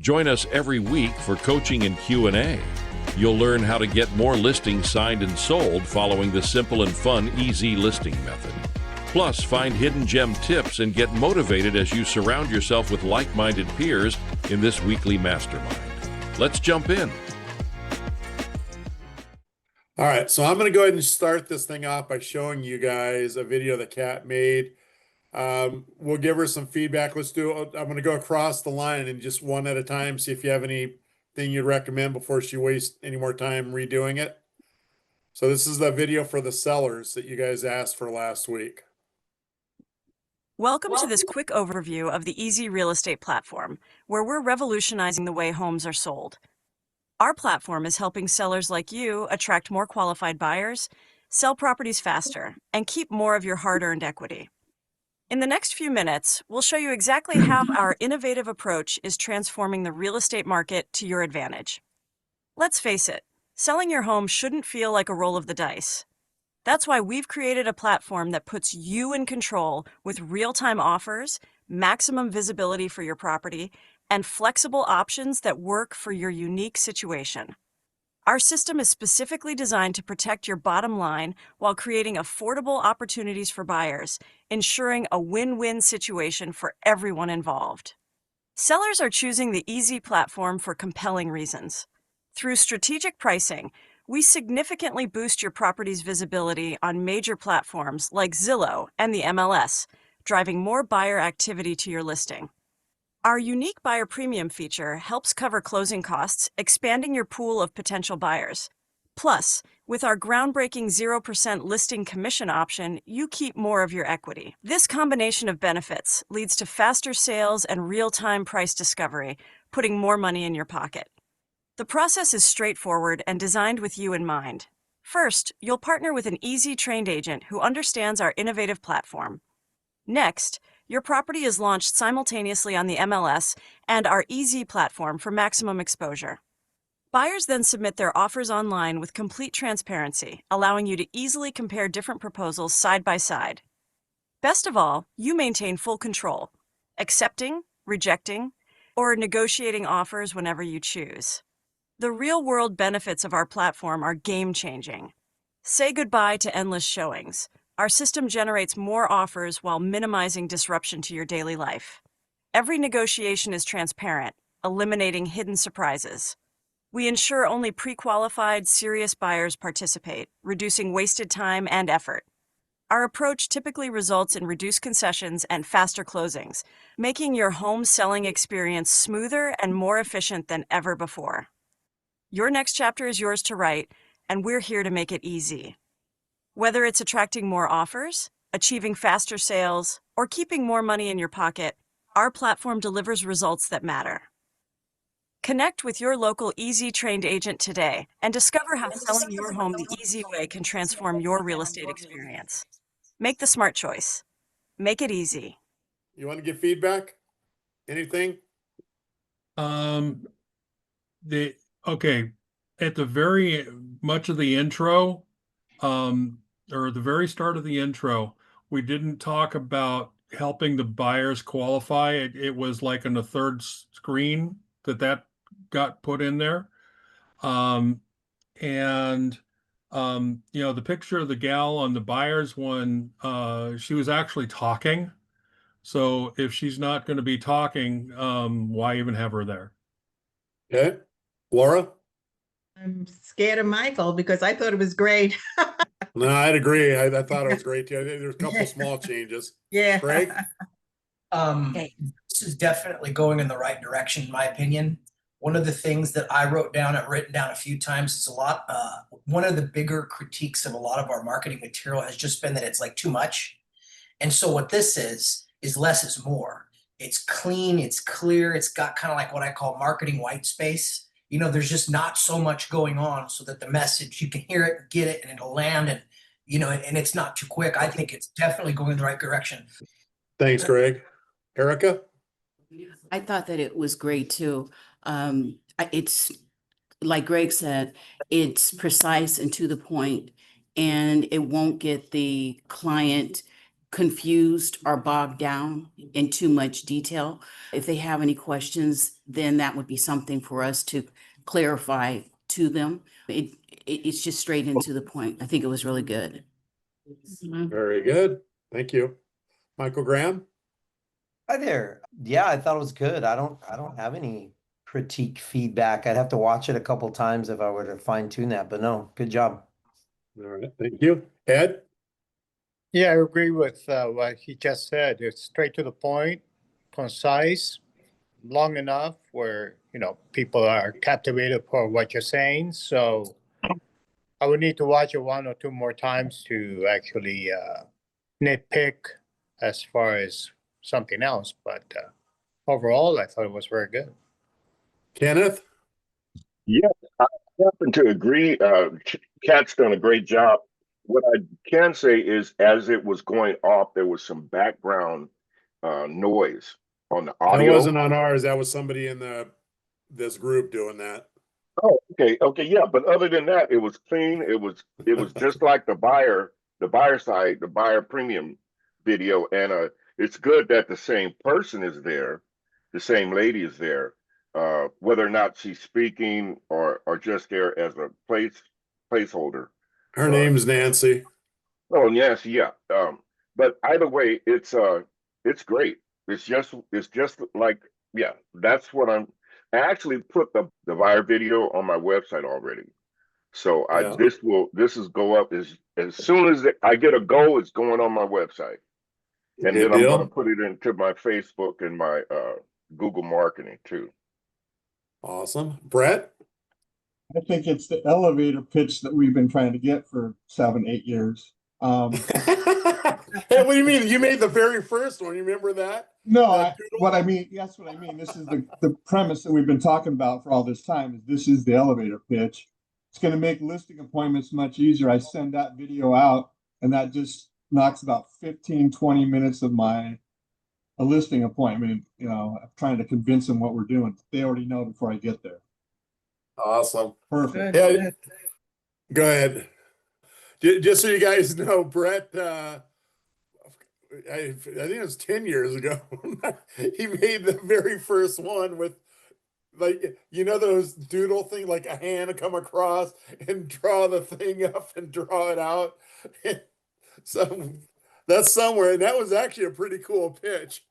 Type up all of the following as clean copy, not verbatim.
Join us every week for coaching and Q&A. You'll learn how to get more listings signed and sold following the simple and fun easy listing method. Plus, find hidden gem tips and get motivated as you surround yourself with like-minded peers in this weekly mastermind. Let's jump in. All right, so I'm going to go ahead and start this thing off by showing you guys a video that Kat made. We'll give her some feedback. I'm going to go across the line and just one at a time, see if you have anything you'd recommend before she wastes any more time redoing it. So this is the video for the sellers that you guys asked for last week. Welcome to this quick overview of the Easy Real Estate platform, where we're revolutionizing the way homes are sold. Our platform is helping sellers like you attract more qualified buyers, sell properties faster, and keep more of your hard-earned equity. In the next few minutes, we'll show you exactly how our innovative approach is transforming the real estate market to your advantage. Let's face it, selling your home shouldn't feel like a roll of the dice. That's why we've created a platform that puts you in control with real-time offers, maximum visibility for your property, and flexible options that work for your unique situation. Our system is specifically designed to protect your bottom line while creating affordable opportunities for buyers, ensuring a win-win situation for everyone involved. Sellers are choosing the Easy platform for compelling reasons. Through strategic pricing, we significantly boost your property's visibility on major platforms like Zillow and the MLS, driving more buyer activity to your listing. Our unique buyer premium feature helps cover closing costs, expanding your pool of potential buyers. Plus, with our groundbreaking 0% listing commission option, you keep more of your equity. This combination of benefits leads to faster sales and real-time price discovery, putting more money in your pocket. The process is straightforward and designed with you in mind. First, you'll partner with an easy trained agent who understands our innovative platform. Next, your property is launched simultaneously on the MLS and our Easy platform for maximum exposure. Buyers then submit their offers online with complete transparency, allowing you to easily compare different proposals side by side. Best of all, you maintain full control, accepting, rejecting, or negotiating offers whenever you choose. The real-world benefits of our platform are game-changing. Say goodbye to endless showings. Our system generates more offers while minimizing disruption to your daily life. Every negotiation is transparent, eliminating hidden surprises. We ensure only pre-qualified, serious buyers participate, reducing wasted time and effort. Our approach typically results in reduced concessions and faster closings, making your home selling experience smoother and more efficient than ever before. Your next chapter is yours to write, and we're here to make it easy. Whether it's attracting more offers, achieving faster sales, or keeping more money in your pocket, our platform delivers results that matter. Connect with your local Easy trained agent today and discover how selling your home the easy way can transform your real estate experience. Make the smart choice. Make it easy. You want to give feedback? Anything? Okay, at the very much of the intro, or the very start of the intro, we didn't talk about helping the buyers qualify. It was like on the third screen that got put in there. The picture of the gal on the buyers one, she was actually talking. So if she's not going to be talking, why even have her there? Okay. Laura? I'm scared of Michael because I thought it was great. No, I'd agree. I thought it was great too. There's a couple small changes. Yeah. Greg? This is definitely going in the right direction, in my opinion. One of the things that I've written down a few times is one of the bigger critiques of a lot of our marketing material has just been that it's like too much. And so what this is less is more. It's clean, it's clear, it's got kind of like what I call marketing white space. You know, there's just not so much going on so that the message, you can hear it, get it, and it'll land, and and it's not too quick. I think it's definitely going in the right direction. Thanks, Greg. Erica? I thought that it was great too. It's like Greg said, it's precise and to the point, and it won't get the client confused or bogged down in too much detail. If they have any questions, then that would be something for us to clarify to them. It's just straight into the point. I think it was really good. Very good. Thank you. Michael Graham? Hi there. Yeah, I thought it was good. I don't have any critique feedback. I'd have to watch it a couple times if I were to fine tune that, but no, good job. All right, thank you. Ed? Yeah, I agree with what he just said. It's straight to the point, concise, long enough where, people are captivated for what you're saying. So I would need to watch it one or two more times to actually nitpick as far as something else. But overall, I thought it was very good. Kenneth? Yeah, I happen to agree. Kat's done a great job. What I can say is, as it was going off, there was some background noise on the That audio. wasn't on ours. That was somebody in this group doing that. Oh, okay, yeah. But other than that, it was clean. It was just like the buyer side, the buyer premium video, and it's good that the same person is there, the same lady is there, whether or not she's speaking or just there as a placeholder. Her name's Nancy. Oh yes, yeah. But either way, it's great. It's just like, yeah, that's what I actually put the buyer video on my website already. So Yeah. this is go up as soon as I get a go, it's going on my website. And Good then I'm gonna deal. put it into my Facebook and my Google marketing too. Awesome. Brett? I think it's the elevator pitch that we've been trying to get for 7, 8 years. Hey, what do you mean? You made the very first one. You remember that? No, what I mean, that's what I mean. This is the premise that we've been talking about for all this time. Is this is the elevator pitch. It's going to make listing appointments much easier. I send that video out, and that just knocks about 15, 20 minutes of a listing appointment. Trying to convince them what we're doing. They already know before I get there. Awesome. Perfect. Yeah, go ahead. Just so you guys know, Brett, I think it was 10 years ago. He made the very first one with, like, those doodle thing, like a hand come across and draw the thing up and draw it out. So that's somewhere, and that was actually a pretty cool pitch.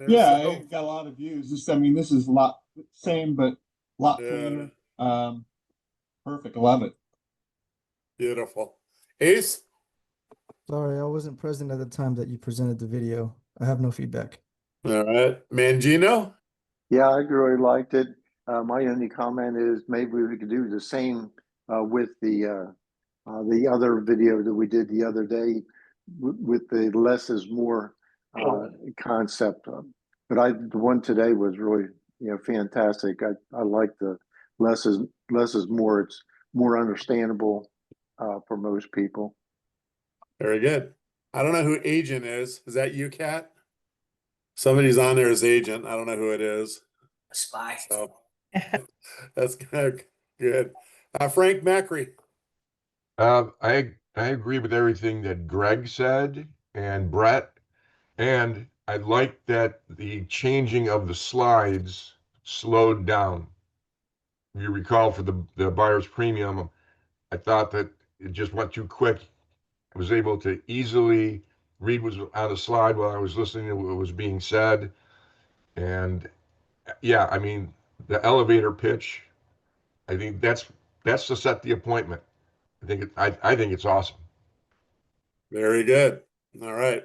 Yeah, So, it got a lot of views. This is a lot same, but a lot cleaner. Perfect. I love it. Beautiful. Ace? Sorry, I wasn't present at the time that you presented the video. I have no feedback. All right. Mangino? Yeah, I really liked it. My only comment is maybe we could do the same with the other video that we did the other day with the less is more concept. But the one today was really fantastic. I like the less is more. It's more understandable for most people. Very good. I don't know who Agent is. Is that you, Kat? Somebody's on there as Agent. I don't know who it is. A spy. So that's good. Frank Macri. I agree with everything that Greg said and Brett, and I like that the changing of the slides slowed down. If you recall, for the buyer's premium, I thought that it just went too quick. I was able to easily read what was on the slide while I was listening to what was being said. And yeah, I mean, the elevator pitch, I think that's to set the appointment. I think it's awesome. Very good. All right.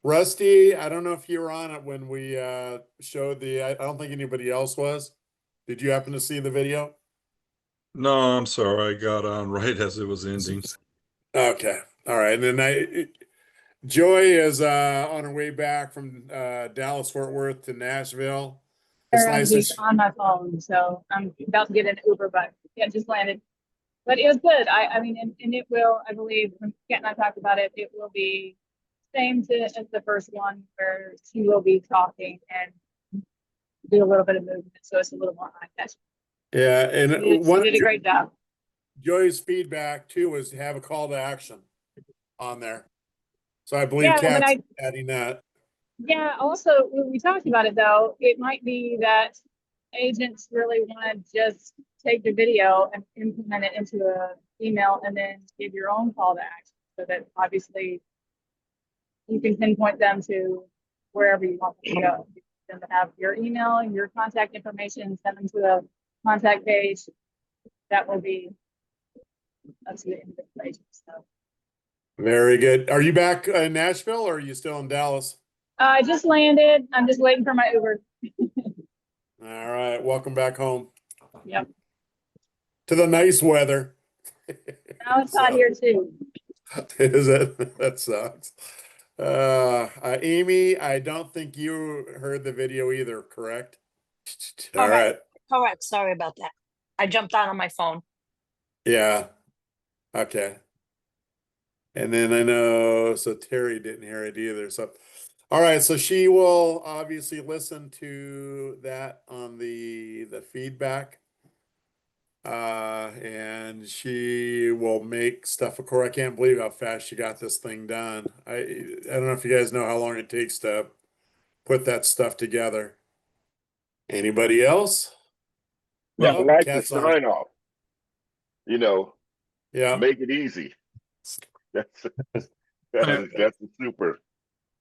Rusty, I don't know if you were on it when we showed I don't think anybody else was. Did you happen to see the video? No, I'm sorry. I got on right as it was ending. Okay. All right. And then Joy is on her way back from Dallas Fort Worth to Nashville. It's nice He's on my phone, so I'm about to get an Uber, but yeah, just landed. But it was good. I mean, and it will, I believe, when Kat and I talked about it, it will be same as the first one, where she will be talking and do a little bit of movement, so it's a little more high catch. Yeah, and She did a great job. Joy's feedback too was to have a call to action on there. So I believe Yeah, when Kat's I adding that. Yeah, also, when we talked about it though, it might be that agents really want to just take the video and implement it into a email and then give your own call to action so that obviously you can pinpoint them to wherever you want them to go. You want them to have your email, your contact information, send them to a contact page. That will be up to the individual agent. So Very good. Are you back in Nashville or are you still in Dallas? I just landed. I'm just waiting for my Uber. All right. Welcome back home Yep. to the nice weather. Now it's hot here too. Is it? That sucks. Amy, I don't think you heard the video either, correct? All right. Correct. Sorry about that. I jumped on my phone. Yeah. Okay. And then I know, so Terry didn't hear it either. So, all right. So she will obviously listen to that on the feedback. And she will make stuff. Of course, I can't believe how fast she got this thing done. I don't know if you guys know how long it takes to put that stuff together. Anybody else? Yeah, I Oh, like the cat's on. sign off. You know, Yeah. make it easy. That's that's super.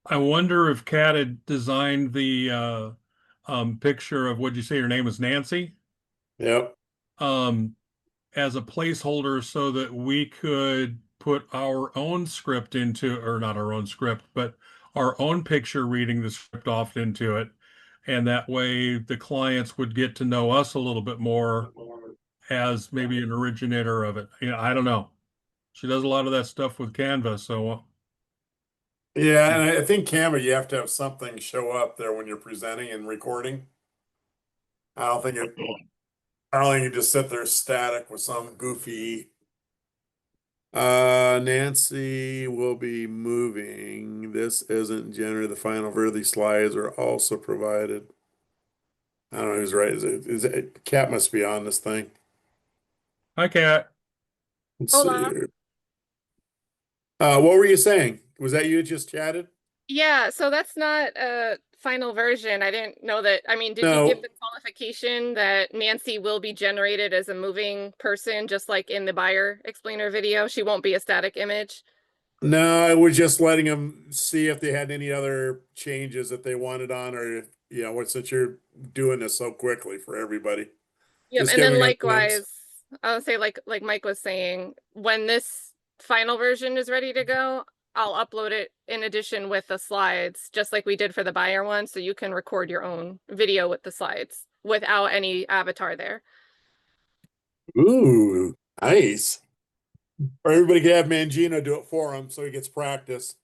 I wonder if Kat had designed the picture of, what'd you say her name was, Nancy? Yep. As a placeholder so that we could put our own script into, or not our own script, but our own picture reading the script off into it. And that way the clients would get to know us a little bit more as maybe an originator of it. I don't know. She does a lot of that stuff with Canva, so Yeah, and I think Canva, you have to have something show up there when you're presenting and recording. I don't think it, I don't think you just sit there static with some goofy. Nancy will be moving. This isn't generated. The final version. These slides are also provided. I don't know who's right. Is it Cat must be on this thing. hi, Kat. Let's Hola. see here. What were you saying? Was that you just chatted? Yeah, so that's not a final version. I didn't know that. I mean, did you give No. the qualification that Nancy will be generated as a moving person, just like in the buyer explainer video? She won't be a static image. No, I was just letting them see if they had any other changes that they wanted on, or since you're doing this so quickly for everybody, Yep, just and then giving them a glimpse. likewise, I'll say like Mike was saying, when this final version is ready to go, I'll upload it in addition with the slides, just like we did for the buyer one, so you can record your own video with the slides without any avatar there. Ooh, nice. Or everybody could have Mangino do it for him so he gets practice.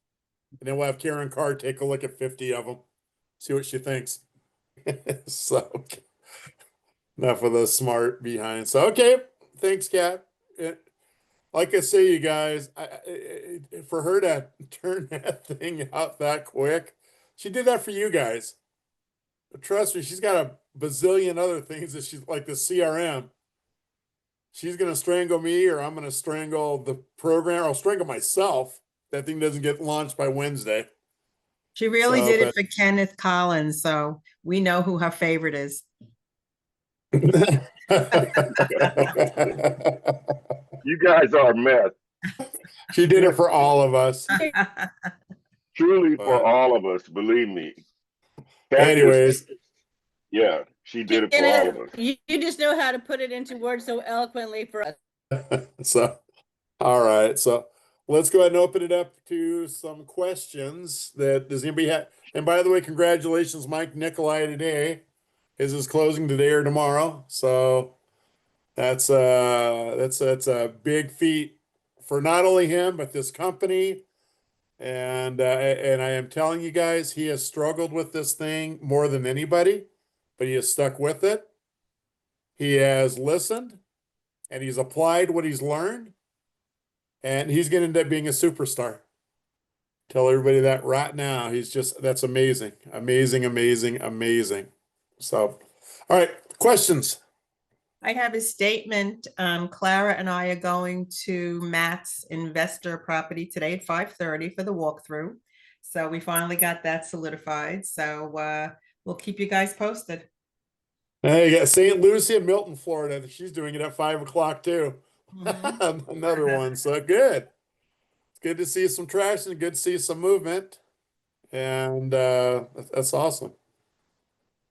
And then we'll have Karen Carr take a look at 50 of them, see what she thinks. So, enough of the smart behind. So, okay, thanks, Kat. Like I say, you guys, for her to turn that thing out that quick, she did that for you guys. But trust me, she's got a bazillion other things that she's like the CRM. She's gonna strangle me, or I'm gonna strangle the program. I'll strangle myself. That thing doesn't get launched by Wednesday. She really So, did but it for Kenneth Collins, so we know who her favorite is. You guys are a mess. She did it for all of us. Truly for But all of us, believe me. That anyways, yeah, she did it for all of us. You just know how to put it into words so eloquently for us. so all right. So let's go ahead and open it up to some questions that does anybody have? And by the way, congratulations, Mike Nikolai today. His is closing today or tomorrow. So that's a big feat for not only him but this company. And I am telling you guys, he has struggled with this thing more than anybody, but he has stuck with it. He has listened and he's applied what he's learned, and he's going to end up being a superstar. Tell everybody that right now. That's amazing. Amazing, amazing, amazing. So, all right, questions. I have a statement. Clara and I are going to Matt's investor property today at 5:30 for the walkthrough. So we finally got that solidified. So we'll keep you guys posted. Hey, you got St. Lucie and Milton, Florida. She's doing it at 5 o'clock too. Another one. So good. It's good to see some traction. Good to see some movement. And that's awesome.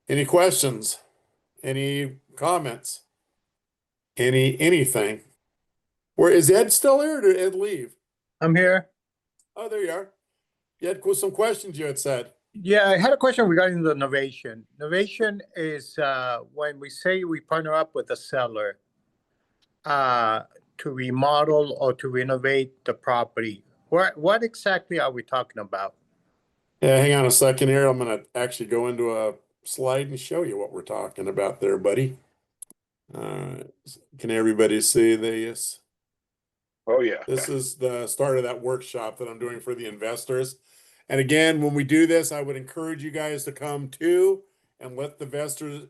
Any questions? Any comments? Anything? Where is Ed still there or did Ed leave? I'm here. Oh, there you are. You had some questions you had said. Yeah, I had a question regarding the novation. Novation is when we say we partner up with a seller to remodel or to renovate the property. What exactly are we talking about? Yeah, hang on a second here. I'm gonna actually go into a slide and show you what we're talking about there, buddy. Can everybody see this? Oh yeah. This is the start of that workshop that I'm doing for the investors. And again, when we do this, I would encourage you guys to come too and let the investors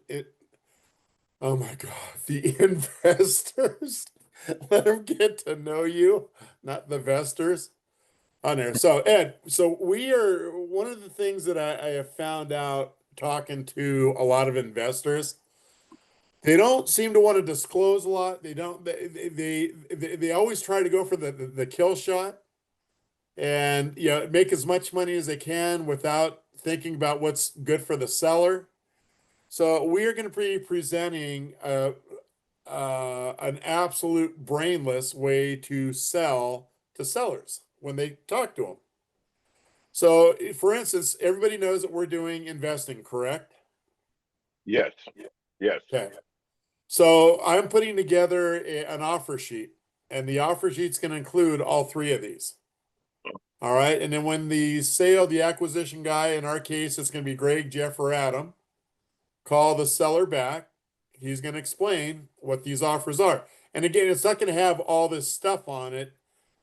oh my God, the investors let them get to know you, not the investors on there. So Ed, so we are one of the things that I have found out talking to a lot of investors. They don't seem to want to disclose a lot. They don't. They always try to go for the kill shot, and make as much money as they can without thinking about what's good for the seller. So we are going to be presenting an absolute brainless way to sell to sellers when they talk to them. So, for instance, everybody knows that we're doing investing, correct? Yes. Yes. Okay. So I'm putting together an offer sheet, and the offer sheet's going to include all three of these. All right. And then when the acquisition guy, in our case, it's going to be Greg, Jeff, or Adam, call the seller back. He's going to explain what these offers are. And again, it's not going to have all this stuff on it.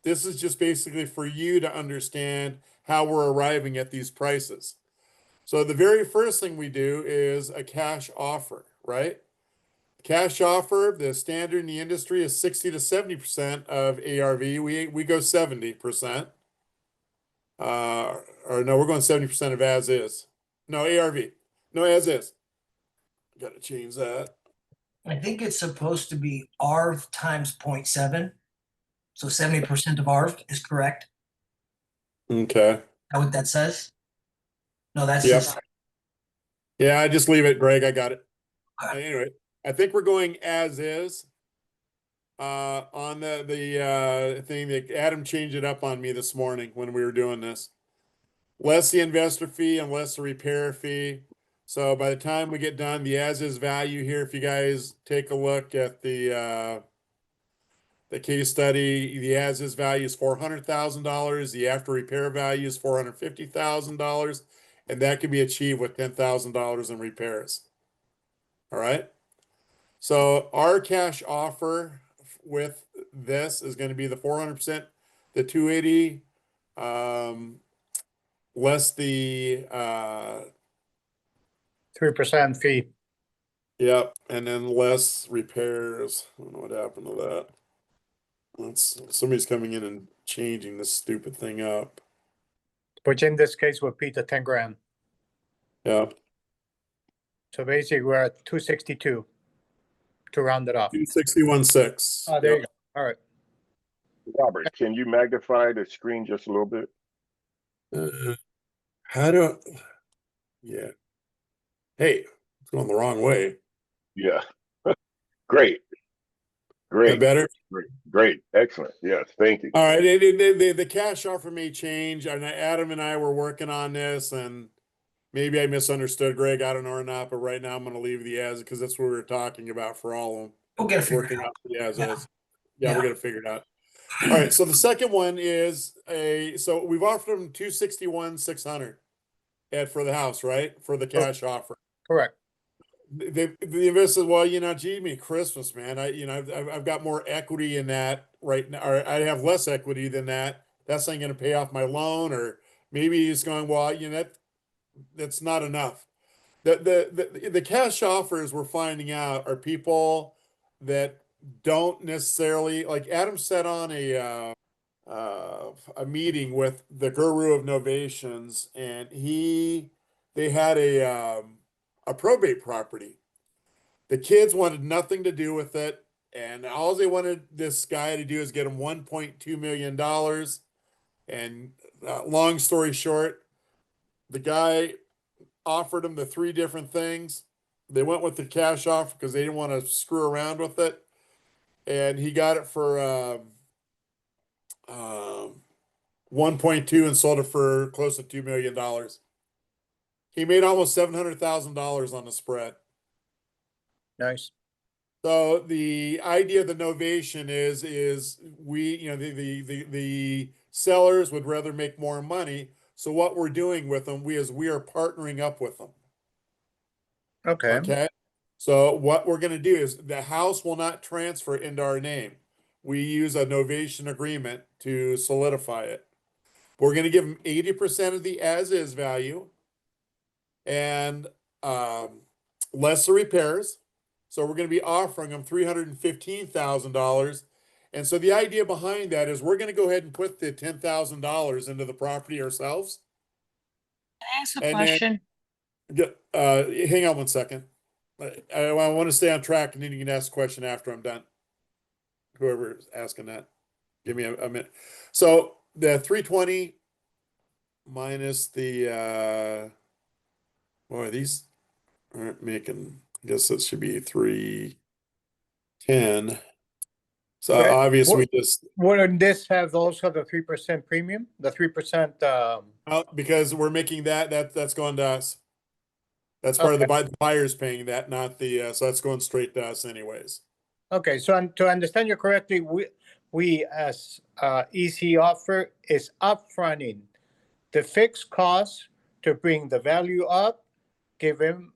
This is just basically for you to understand how we're arriving at these prices. So the very first thing we do is a cash offer, right? Cash offer, the standard in the industry is 60 to 70% of ARV. We go 70%. Or no, we're going 70% of as is. No, ARV. No, as is. Got to change that. I think it's supposed to be ARV times 0.7. So 70% of ARV is correct. Okay. Is that what that says? No, that's Yep. just Yeah, I just leave it, Greg. I got it. Anyway, I think we're going as is. On the thing that Adam changed it up on me this morning when we were doing this. Less the investor fee and less the repair fee. So by the time we get done, the as is value here, if you guys take a look at the case study, the as is value is $400,000. The after repair value is $450,000, and that can be achieved with $10,000 in repairs. All right. So our cash offer with this is going to be the 400%, the 280, less the 3% fee. yep, and then less repairs. I don't know what happened to that. Somebody's coming in and changing this stupid thing up. Which in this case would be the 10 grand. Yeah. So basically we're at 262 to round it off. 261.6. Oh, there you go. All right. Robert, can you magnify the screen just a little bit? How do? Yeah. Hey, it's going the wrong way. Yeah. Great. That better? Great. Excellent. Yes. Thank you. All right. The cash offer may change. And Adam and I were working on this, and maybe I misunderstood Greg. I don't know or not, but right now I'm going to leave the as because that's what we were talking about for all of them. We'll get it figured Working out. out the as Yeah. is. Yeah, we're going to figure it out. All right. So the second one is so we've offered them 261,600 Ed for the house, right? For the cash offer. Correct. The investor says, well, gee me Christmas, man. I've got more equity in that right now, or I have less equity than that. That's not going to pay off my loan, or maybe he's going, well, that's not enough. The cash offers we're finding out are people that don't necessarily, like Adam said on a meeting with the guru of novations, and they had a probate property. The kids wanted nothing to do with it, and all they wanted this guy to do is get him $1.2 million. And long story short, the guy offered them the three different things. They went with the cash offer because they didn't want to screw around with it, and he got it for 1.2 and sold it for close to $2 million. He made almost $700,000 on the spread. Nice. So the idea of the novation is we, the sellers would rather make more money. So what we're doing with them, we are partnering up with them. Okay. Okay. So what we're going to do is the house will not transfer into our name. We use a novation agreement to solidify it. We're going to give them 80% of the as is value and less the repairs. So we're going to be offering them $315,000. And so the idea behind that is we're going to go ahead and put the $10,000 into the property ourselves. Can I ask a And question? then, hang on one second. I want to stay on track, and then you can ask a question after I'm done. Whoever's asking that, give me a minute. So the 320 minus the boy, these aren't making. I guess it should be 310. So Okay. obviously What- we just Wouldn't this have also the 3% premium? The 3%. because we're making that's going to us. That's part of the buyer's paying that, not the so that's going straight to us anyways. Okay. So to understand you correctly, we as EC offer is upfronting the fixed cost to bring the value up, give him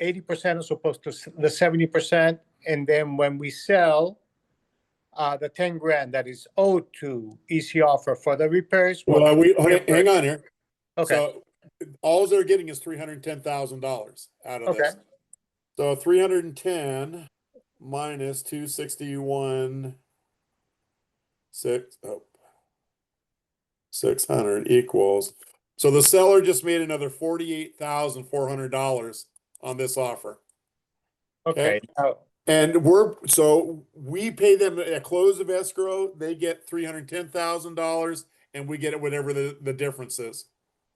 80% as opposed to the 70%, and then when we sell, the 10 grand that is owed to EC offer for the repairs. Well, hang on here. Okay. So all they're getting is $310,000 out of Okay. this. So 310 minus 261 600 equals. So the seller just made another $48,400 on this offer. Okay. And we pay them at close of escrow, they get $310,000 and we get it whatever the difference is.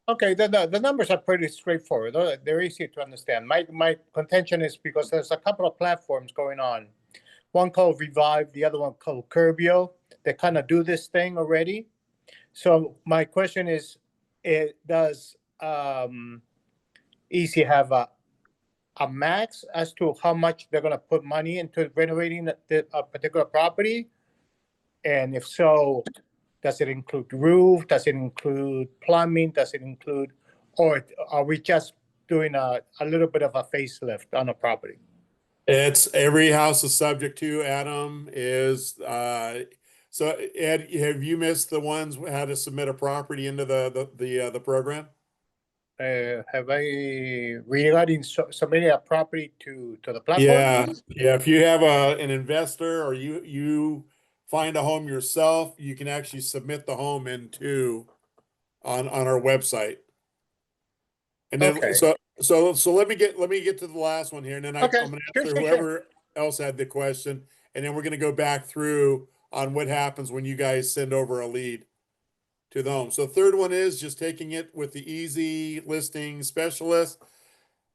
Okay, the numbers are pretty straightforward. They're easy to understand. My contention is because there's a couple of platforms going on. One called Revive, the other one called Curbio. They kind of do this thing already. So my question is, does EC have a max as to how much they're going to put money into renovating a particular property? And if so, does it include roof? Does it include plumbing? Does it include, or are we just doing a little bit of a facelift on a property? It's every house is subject to, Adam, is so Ed, have you missed the ones how to submit a property into the program? Have I regarding submitting a property to the platform? Yeah. If you have an investor or you find a home yourself, you can actually submit the home into on our website. And then Okay. so let me get to the last one here, and then I'm gonna answer Sure. whoever else had the question, and then we're gonna go back through on what happens when you guys send over a lead to the home. So the third one is just taking it with the easy listing specialist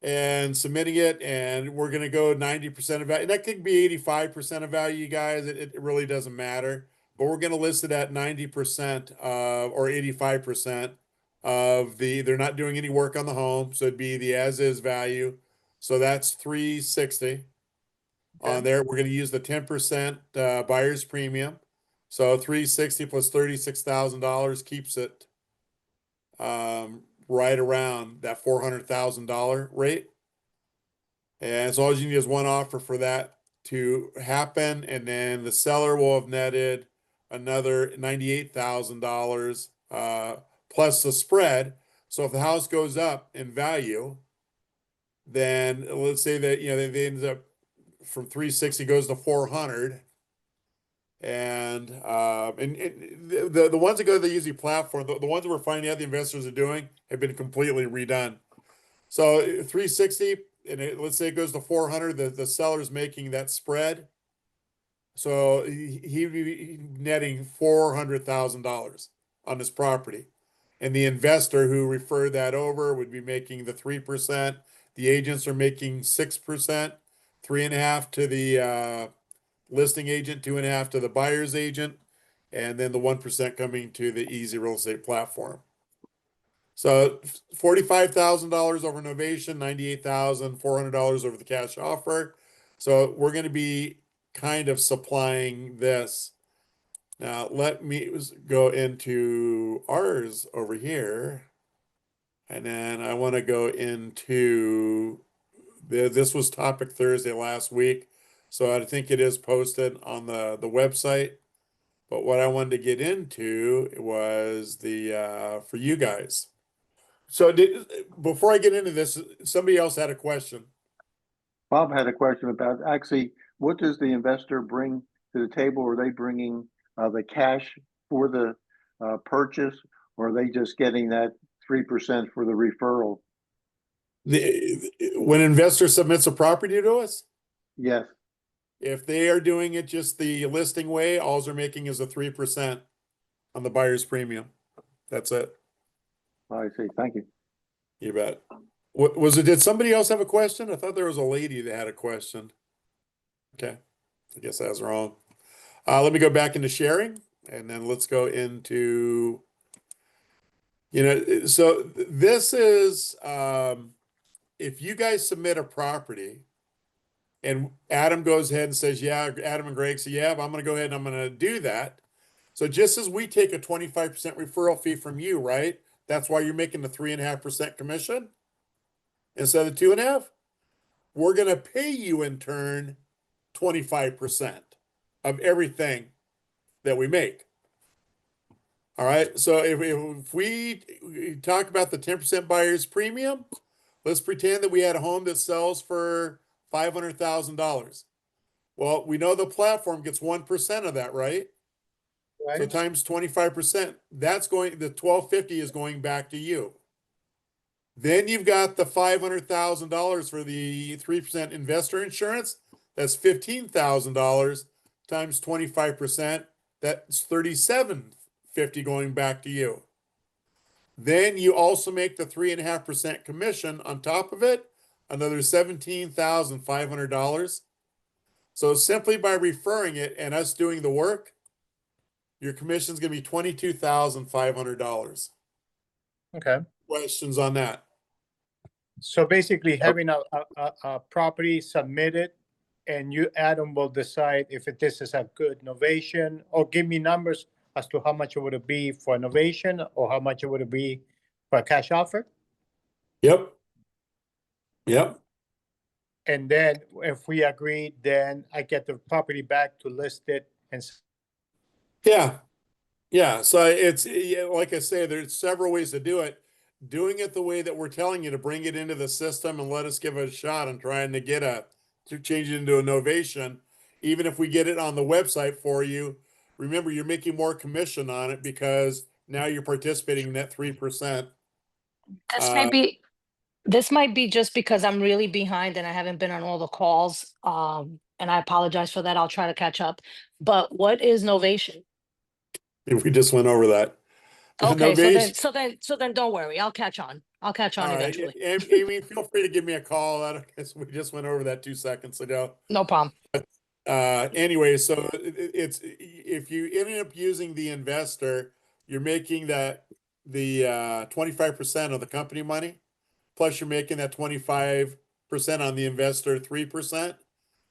and submitting it, and we're gonna go 90% of value. That could be 85% of value, you guys. It really doesn't matter. But we're gonna list it at 90% or 85% of they're not doing any work on the home, so it'd be the as is value. So that's 360 on there. We're gonna use the 10% buyer's premium. So 360 plus $36,000 keeps it right around that $400,000 rate. And as long as you need is one offer for that to happen, and then the seller will have netted another $98,000 plus the spread. So if the house goes up in value, then let's say that they ended up from 360 goes to 400. And the ones that go to the easy platform, the ones that we're finding out the investors are doing have been completely redone. So 360, and let's say it goes to 400, the seller's making that spread. So he'd be netting $400,000 on his property. And the investor who referred that over would be making the 3%. The agents are making 6%, 3.5 to the listing agent, 2.5 to the buyer's agent, and then the 1% coming to the easy real estate platform. So $45,000 over Novation, $98,400 over the cash offer. So we're going to be kind of supplying this. Now let me go into ours over here. And then I want to go into this was topic Thursday last week. So I think it is posted on the website. But what I wanted to get into was the for you guys. So before I get into this, somebody else had a question. Bob had a question about actually what does the investor bring to the table? Are they bringing the cash for the purchase, or are they just getting that 3% for the referral? When an investor submits a property to us, Yes. if they are doing it just the listing way, all they're making is a 3% on the buyer's premium. That's it. I see. Thank you. You bet. What was it? Did somebody else have a question? I thought there was a lady that had a question. Okay. I guess I was wrong. Let me go back into sharing, and then let's go into, so this is, if you guys submit a property and Adam goes ahead and says, yeah, Adam and Greg say, yeah, I'm going to go ahead and I'm going to do that. So just as we take a 25% referral fee from you, right? That's why you're making the 3.5% commission instead of 2.5. We're going to pay you in turn 25% of everything that we make. All right. So if we talk about the 10% buyer's premium, let's pretend that we had a home that sells for $500,000. Well, we know the platform gets 1% of that, right? Right. So times 25%, that's going, the 1,250 is going back to you. Then you've got the $500,000 for the 3% investor insurance. That's $15,000 times 25%. That's $3,750 going back to you. Then you also make the 3.5% commission on top of it, another $17,500. So simply by referring it and us doing the work, your commission is going to be $22,500. Okay. Questions on that? So basically having a property submitted and you, Adam, will decide if this is a good novation, or give me numbers as to how much it would be for novation or how much it would be for a cash offer. Yep. Yep. And then if we agree, then I get the property back to list it and Yeah. Yeah. So it's, like I say, there's several ways to do it. Doing it the way that we're telling you, to bring it into the system and let us give it a shot and trying to to change it into a novation. Even if we get it on the website for you, remember you're making more commission on it because now you're participating in that 3%. This might be just because I'm really behind and I haven't been on all the calls. And I apologize for that. I'll try to catch up. But what is Novation? We just went over that. Okay, Novation. so then don't worry. I'll catch on. I'll catch on All right. eventually. Amy, feel free to give me a call. I guess we just went over that 2 seconds ago. No problem. Anyway, so it's, if you end up using the investor, you're making the 25% of the company money, plus you're making that 25% on the investor 3%.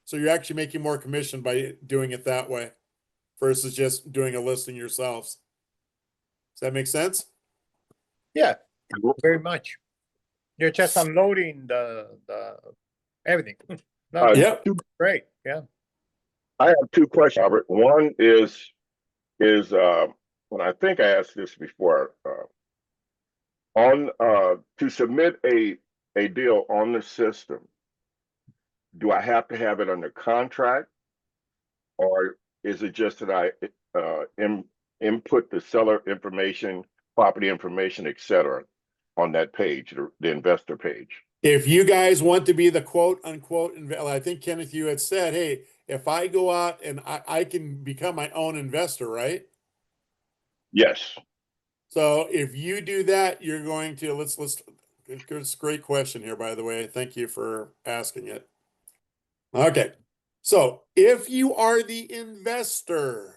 So you're actually making more commission by doing it that way versus just doing a listing yourselves. Does that make sense? yeah, very much. You're just unloading the everything. No, Yeah. great. Yeah. I have two questions, Robert. One is when I think I asked this before, on to submit a deal on the system, do I have to have it under contract, or is it just that I input the seller information, property information, etc., on that page, the investor page? If you guys want to be the quote unquote, I think Kenneth, you had said, hey, if I go out and I can become my own investor, right? Yes. So if you do that, you're going to let's it's a great question here, by the way. Thank you for asking it. Okay. So if you are the investor,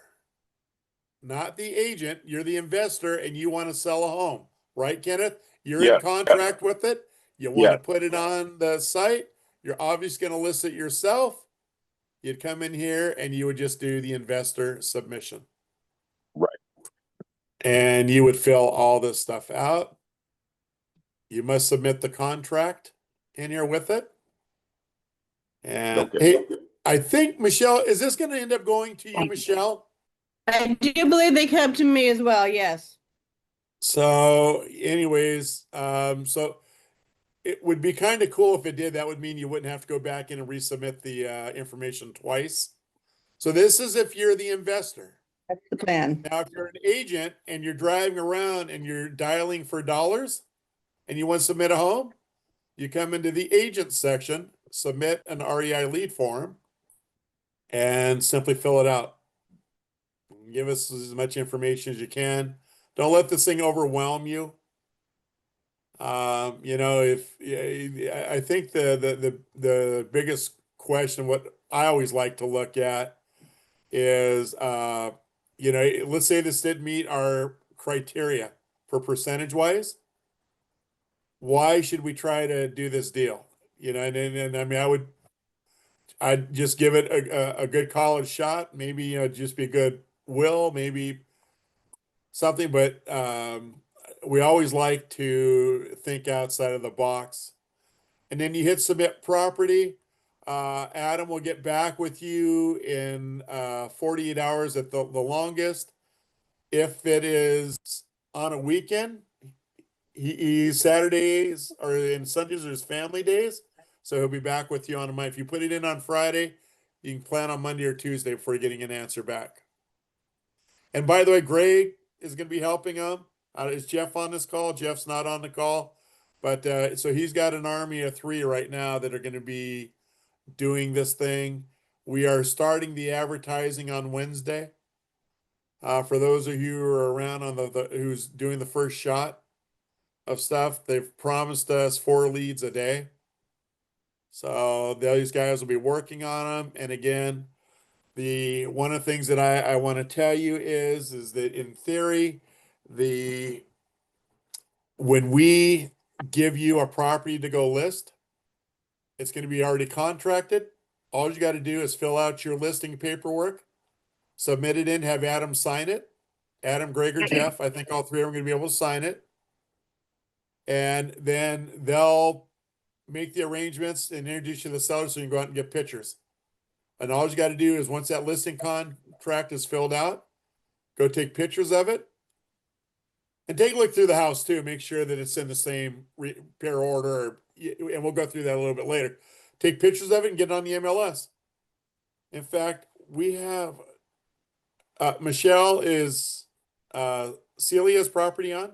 not the agent, you're the investor and you want to sell a home, right, Kenneth? You're in Yes. contract with it. You want to Yes. put it on the site. You're obviously going to list it yourself. You'd come in here and you would just do the investor submission. Right. And you would fill all this stuff out. You must submit the contract in here with it. And Okay. hey, I think Michelle, is this going to end up going to you, Michelle? I do believe they come to me as well, yes. So anyways, so it would be kind of cool if it did. That would mean you wouldn't have to go back in and resubmit the information twice. So this is if you're the investor. That's the plan. Now, if you're an agent and you're driving around and you're dialing for dollars and you want to submit a home, you come into the agent section, submit an REI lead form, and simply fill it out. Give us as much information as you can. Don't let this thing overwhelm you. You know, if I think the biggest question, what I always like to look at is, you know, let's say this didn't meet our criteria for percentage wise. Why should we try to do this deal? You know, and I mean, I'd just give it a good college shot. Maybe, you know, just be good will, maybe something, but we always like to think outside of the box. And then you hit submit property. Adam will get back with you in 48 hours at the longest. If it is on a weekend, he Saturdays or in Sundays are his family days. So he'll be back with you on a Monday. If you put it in on Friday, you can plan on Monday or Tuesday before getting an answer back. And by the way, Greg is going to be helping him. Is Jeff on this call? Jeff's not on the call. But so he's got an army of 3 right now that are going to be doing this thing. We are starting the advertising on Wednesday. For those of you who are around on the who's doing the first shot of stuff, they've promised us 4 leads a day. So these guys will be working on them. And again, the one of the things that I want to tell you is that in theory, when we give you a property to go list, it's going to be already contracted. All you got to do is fill out your listing paperwork, submit it in, have Adam sign it. Adam, Greg, or Jeff, I think all 3 are going to be able to sign it. And then they'll make the arrangements and introduce you to the seller so you can go out and get pictures. And all you got to do is once that listing contract is filled out, go take pictures of it and take a look through the house too. Make sure that it's in the same repair order, and we'll go through that a little bit later. Take pictures of it and get it on the MLS. In fact, we have Michelle is Celia's property on.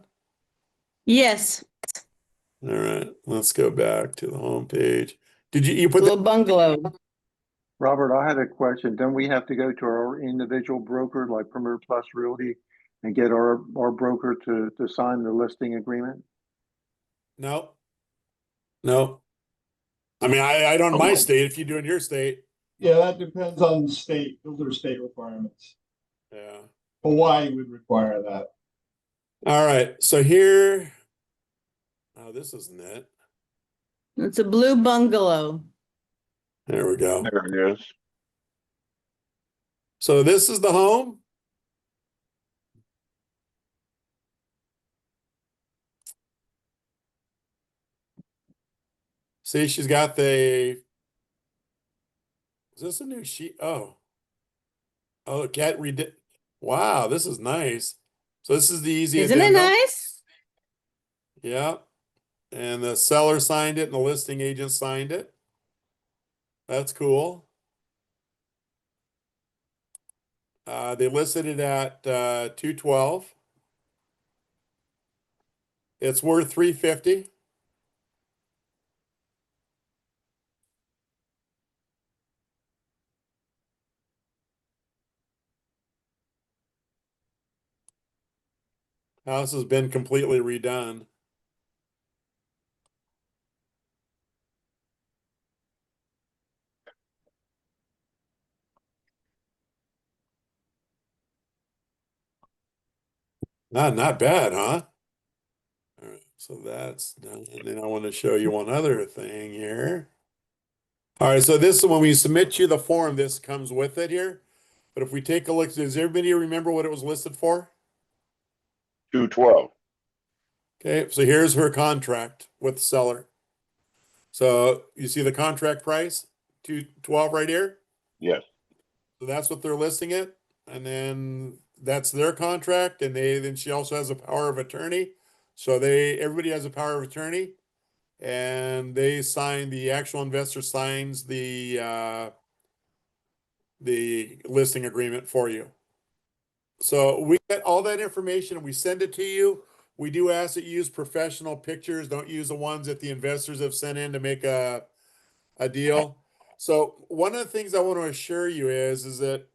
Yes, All right, let's go back to the home page. Did you put little bungalow. Robert, I had a question. Don't we have to go to our individual broker like Premier Plus Realty and get our broker to sign the listing agreement? No. No. I mean, I don't in my state. If you do in your state. Yeah, that depends on the state. Those are state requirements. Yeah. Hawaii would require that. All right. So here. Oh, this isn't it. It's a blue bungalow. There we go. There it is. So this is the home. See, she's got the. Is this a new sheet? Oh. Oh, cat read. Wow, this is nice. So this is the easy Isn't it addendum. nice? Yeah. And the seller signed it and the listing agent signed it. That's cool. They listed it at 212. It's worth 350. House has been completely redone. Not bad, huh? All right, so that's done. And then I want to show you one other thing here. All right, so this is when we submit you the form, this comes with it here. But if we take a look, does everybody remember what it was listed for? 212. Okay, so here's her contract with the seller. So you see the contract price, 212 right here. Yes. So that's what they're listing it. And then that's their contract. And then she also has a power of attorney. So everybody has a power of attorney. And they sign, the actual investor signs the listing agreement for you. So we get all that information and we send it to you. We do ask that you use professional pictures. Don't use the ones that the investors have sent in to make a deal. So one of the things I want to assure you is that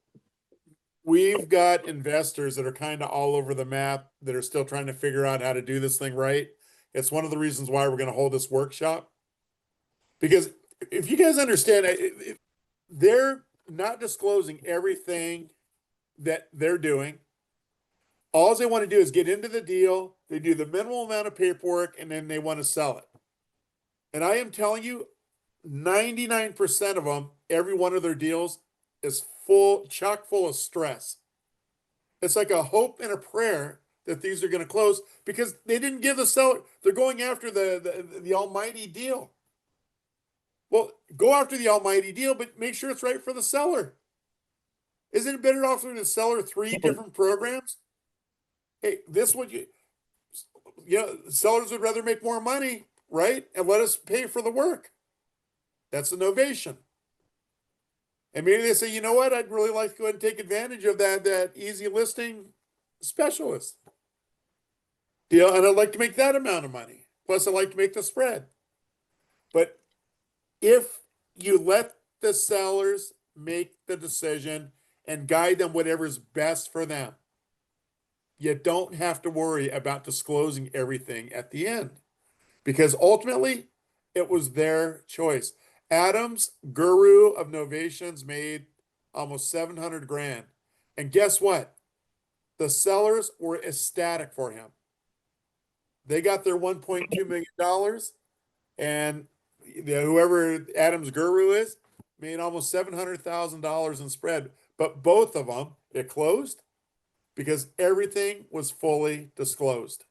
we've got investors that are kind of all over the map that are still trying to figure out how to do this thing right. It's one of the reasons why we're going to hold this workshop. Because if you guys understand, they're not disclosing everything that they're doing. All they want to do is get into the deal. They do the minimal amount of paperwork and then they want to sell it. And I am telling you, 99% of them, every one of their deals is chock full of stress. It's like a hope and a prayer that these are going to close because they didn't give the seller, they're going after the almighty deal. Well, go after the almighty deal, but make sure it's right for the seller. Isn't it better offering the seller 3 different programs? Hey, this would sellers would rather make more money, right? And let us pay for the work. That's the novation. And maybe they say, you know what, I'd really like to go ahead and take advantage of that easy listing specialist deal, and I'd like to make that amount of money. Plus, I'd like to make the spread. But if you let the sellers make the decision and guide them whatever's best for them, you don't have to worry about disclosing everything at the end because ultimately it was their choice. Adam's guru of novations made almost 700 grand. And guess what? The sellers were ecstatic for him. They got their $1.2 million and whoever Adam's guru is made almost $700,000 in spread. But both of them, it closed because everything was fully disclosed.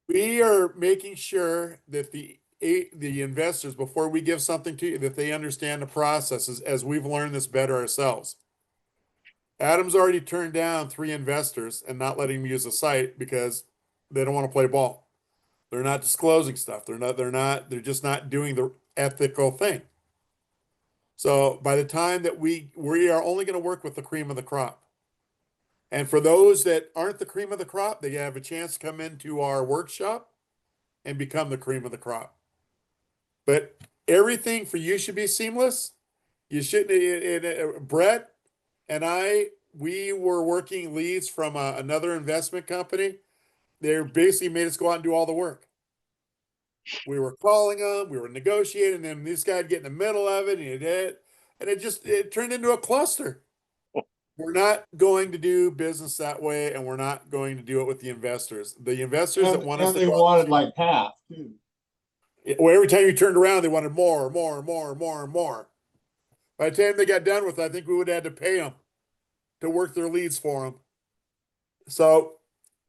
We are making sure that the investors, before we give something to you, that they understand the processes as we've learned this better ourselves. Adam's already turned down 3 investors and not letting them use the site because they don't want to play ball. They're not disclosing stuff. They're just not doing the ethical thing. So by the time that we are only going to work with the cream of the crop. And for those that aren't the cream of the crop, they have a chance to come into our workshop and become the cream of the crop. But everything for you should be seamless. You shouldn't. Brett and we were working leads from another investment company. They basically made us go out and do all the work. We were calling them, we were negotiating them. This guy'd get in the middle of it, and he did, and it turned into a cluster. We're not going to do business that way, and we're not going to do it with the investors. The investors that want us And to they go wanted like half too. well, every time you turned around, they wanted more, more, more, more, more. By the time they got done with it, I think we would have had to pay them to work their leads for them. So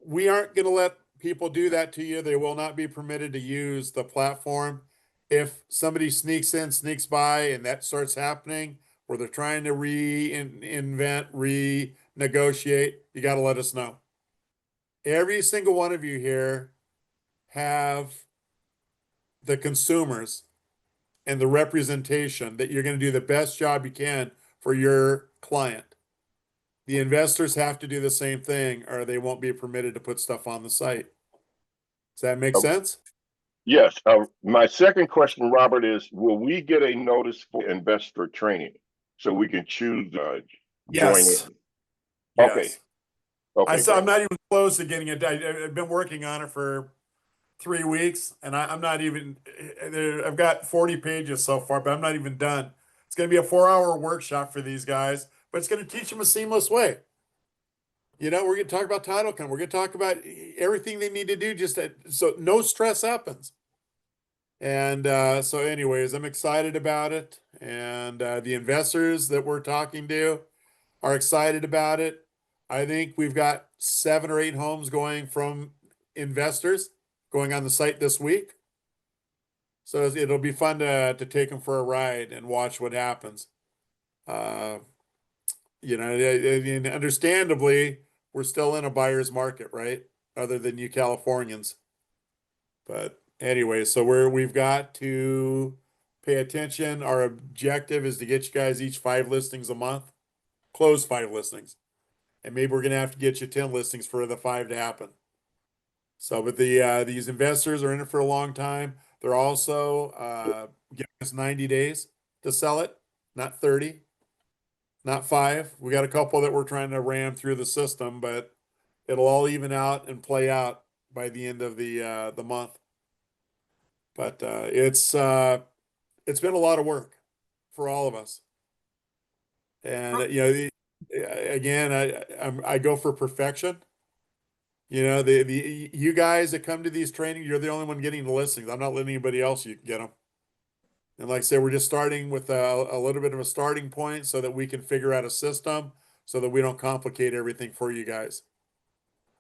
we aren't going to let people do that to you. They will not be permitted to use the platform. If somebody sneaks in, sneaks by, and that starts happening where they're trying to reinvent, renegotiate, you got to let us know. Every single one of you here have the consumers and the representation that you're going to do the best job you can for your client. The investors have to do the same thing or they won't be permitted to put stuff on the site. Does that make sense? Yes. My second question, Robert, is will we get a notice for investor training so we can choose join Yes. in? Okay. Yes. Okay, I'm great. not even close to getting it. I've been working on it for 3 weeks, and I'm not even. I've got 40 pages so far, but I'm not even done. It's going to be a 4-hour workshop for these guys, but it's going to teach them a seamless way. We're going to talk about title count. We're going to talk about everything they need to do so no stress happens. And so, anyways, I'm excited about it, and the investors that we're talking to are excited about it. I think we've got 7 or 8 homes going from investors going on the site this week. So it'll be fun to take them for a ride and watch what happens. Uh, and understandably, we're still in a buyer's market, right? Other than you Californians. But anyway, so we've got to pay attention. Our objective is to get you guys each 5 listings a month, close 5 listings. And maybe we're gonna have to get you 10 listings for the 5 to happen. So, but these investors are in it for a long time. They're also giving us 90 days to sell it, not 30, not 5. We got a couple that we're trying to ram through the system, but it'll all even out and play out by the end of the month. But it's been a lot of work for all of us. And again, I go for perfection. You guys that come to these trainings, you're the only one getting the listings. I'm not letting anybody else you get them. And like I said, we're just starting with a little bit of a starting point so that we can figure out a system so that we don't complicate everything for you guys.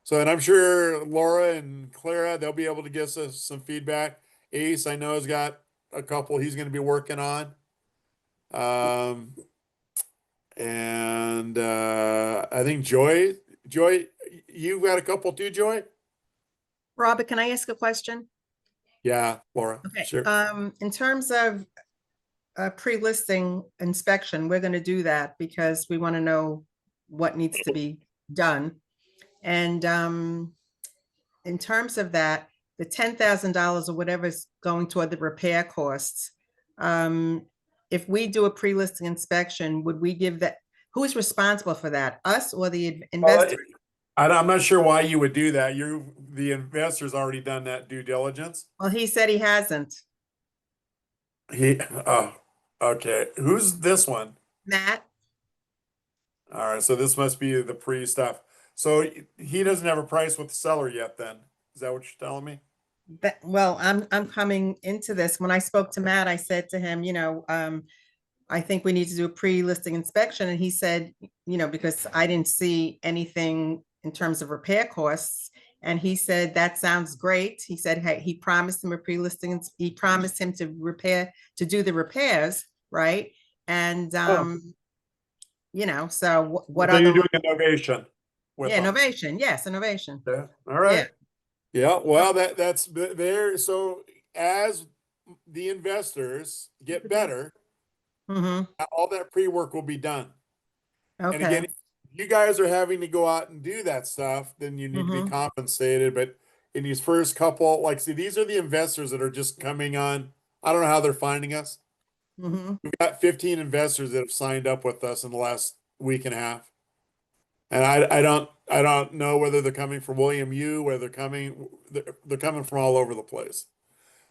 So, and I'm sure Laura and Clara, they'll be able to give us some feedback. Ace, I know, has got a couple he's going to be working on. And I think Joy, you've got a couple too, Joy? Robert, can I ask a question? Yeah, Laura, Okay. sure. In terms of pre-listing inspection, we're going to do that because we want to know what needs to be done. And in terms of that, the $10,000 or whatever is going toward the repair costs. If we do a pre-listing inspection, would we give that? Who is responsible for that? Us or the investor? I'm not sure why you would do that. The investor's already done that due diligence. Well, he said he hasn't. Oh, okay. Who's this one? Matt? All right, so this must be the pre stuff. So he doesn't have a price with the seller yet then. Is that what you're telling me? Well, I'm coming into this. When I spoke to Matt, I said to him, I think we need to do a pre-listing inspection. And he said, because I didn't see anything in terms of repair costs. And he said, that sounds great. He said, hey, he promised him a pre-listing. He promised him to do the repairs, right? And, so what So other? you're doing a novation with Yeah, them. Novation. Yes, innovation. Yeah. All right. Yeah. Well, that's there. So as the investors get better, all that pre-work will be done. And again, Okay. if you guys are having to go out and do that stuff, then you need to be compensated. But in these first couple, see, these are the investors that are just coming on. I don't know how they're finding us. We've got 15 investors that have signed up with us in the last week and a half. And I don't know whether they're coming from William U, whether they're coming from all over the place.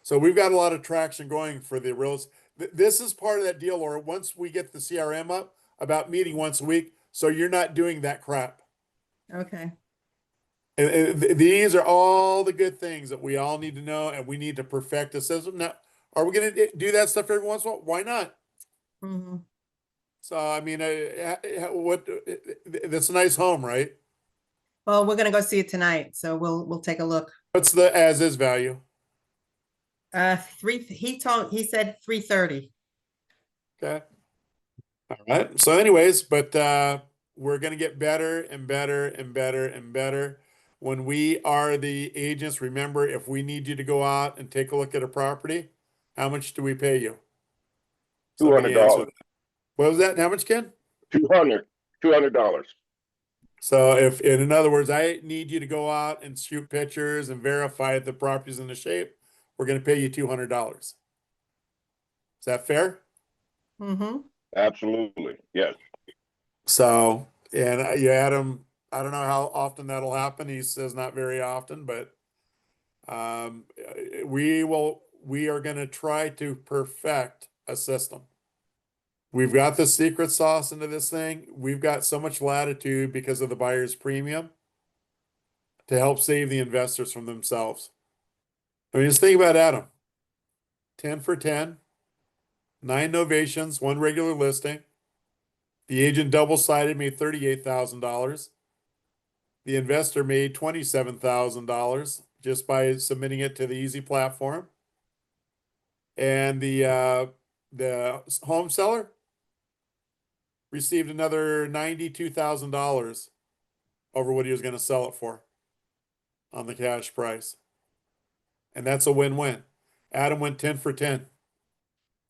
So we've got a lot of traction going for the reals. This is part of that deal, or once we get the CRM up, about meeting once a week, so you're not doing that crap. Okay. And these are all the good things that we all need to know, and we need to perfect the system. Now, are we going to do that stuff every once in a while? Why not? So I mean, that's a nice home, right? Well, we're gonna go see it tonight, so we'll take a look. What's the as is value? He said 330. Okay. All right. So, anyways, but we're gonna get better and better and better and better. When we are the agents, remember, if we need you to go out and take a look at a property, how much do we pay you? Somebody answer. $200. What was that? How much, Ken? $200. So if, in other words, I need you to go out and shoot pictures and verify the property's in the shape, we're going to pay you $200. Is that fair? Mm-hmm. Absolutely. Yes. So, and you Adam, I don't know how often that'll happen. He says not very often, but we are going to try to perfect a system. We've got the secret sauce into this thing. We've got so much latitude because of the buyer's premium to help save the investors from themselves. I mean, just think about Adam. 10 for 10, 9 novations, 1 regular listing. The agent double-sided made $38,000. The investor made $27,000 just by submitting it to the easy platform. And the home seller received another $92,000 over what he was going to sell it for on the cash price. And that's a win-win. Adam went 10 for 10.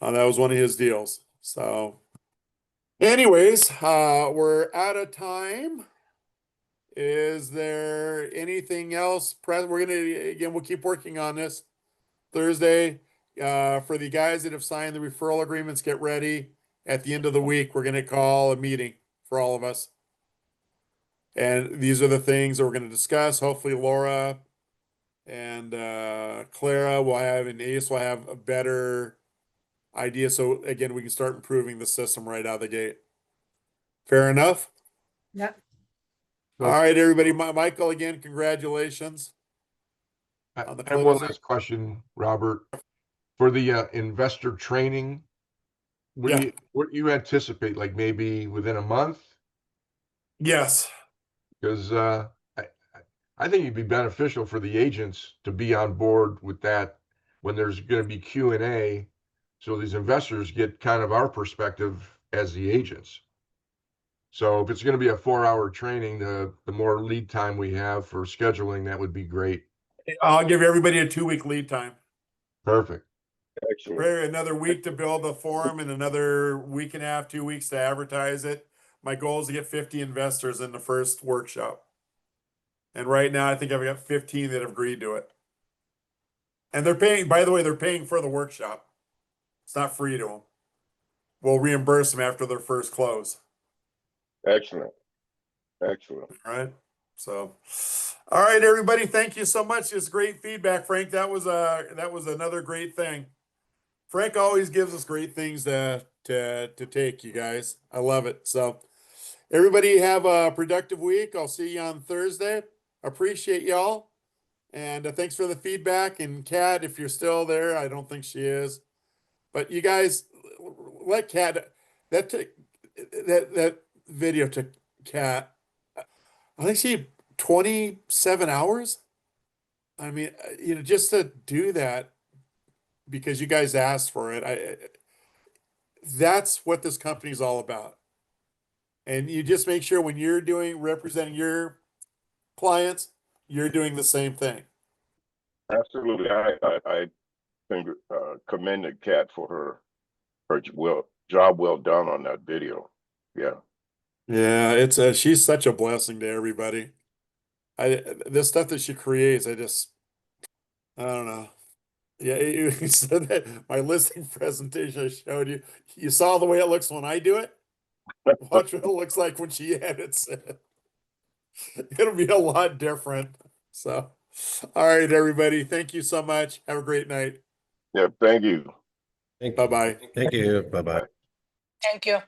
That was one of his deals. So anyways, we're out of time. Is there anything else? We're gonna, again, we'll keep working on this. Thursday, for the guys that have signed the referral agreements, get ready. At the end of the week, we're gonna call a meeting for all of us. And these are the things that we're gonna discuss. Hopefully Laura and Clara will have, and Ace will have a better idea. So again, we can start improving the system right out of the gate. Fair enough? Yep. All right, everybody. Michael, again, congratulations on the I have one closing. last question, Robert. For the investor training, what do you anticipate? Like maybe within a month? Yes. Because I think it'd be beneficial for the agents to be on board with that when there's going to be Q&A, so these investors get kind of our perspective as the agents. So if it's going to be a 4-hour training, the more lead time we have for scheduling, that would be great. I'll give everybody a 2-week lead time. Perfect. Excellent. Another week to build the forum and another week and a half, 2 weeks to advertise it. My goal is to get 50 investors in the first workshop. And right now, I think I've got 15 that have agreed to it. And they're paying, by the way, they're paying for the workshop. It's not free to them. We'll reimburse them after their first close. Excellent. Excellent. All right. So, all right, everybody. Thank you so much. It's great feedback, Frank. That was another great thing. Frank always gives us great things to take, you guys. I love it. So, everybody have a productive week. I'll see you on Thursday. Appreciate y'all. And thanks for the feedback. And Kat, if you're still there, I don't think she is. But you guys, let Kat, that video to Kat, I think she 27 hours. I mean, just to do that because you guys asked for it. That's what this company is all about. And you just make sure when you're representing your clients, you're doing the same thing. Absolutely. I think commended Kat for her job well done on that video. Yeah. Yeah, she's such a blessing to everybody. This stuff that she creates, I don't know. Yeah, you said that my listing presentation I showed you. You saw the way it looks when I do it. Watch what it looks like when she edits it. It'll be a lot different. So, all right, everybody. Thank you so much. Have a great night. Yeah. Thank you. Bye-bye. Thank you. Bye-bye. Thank you.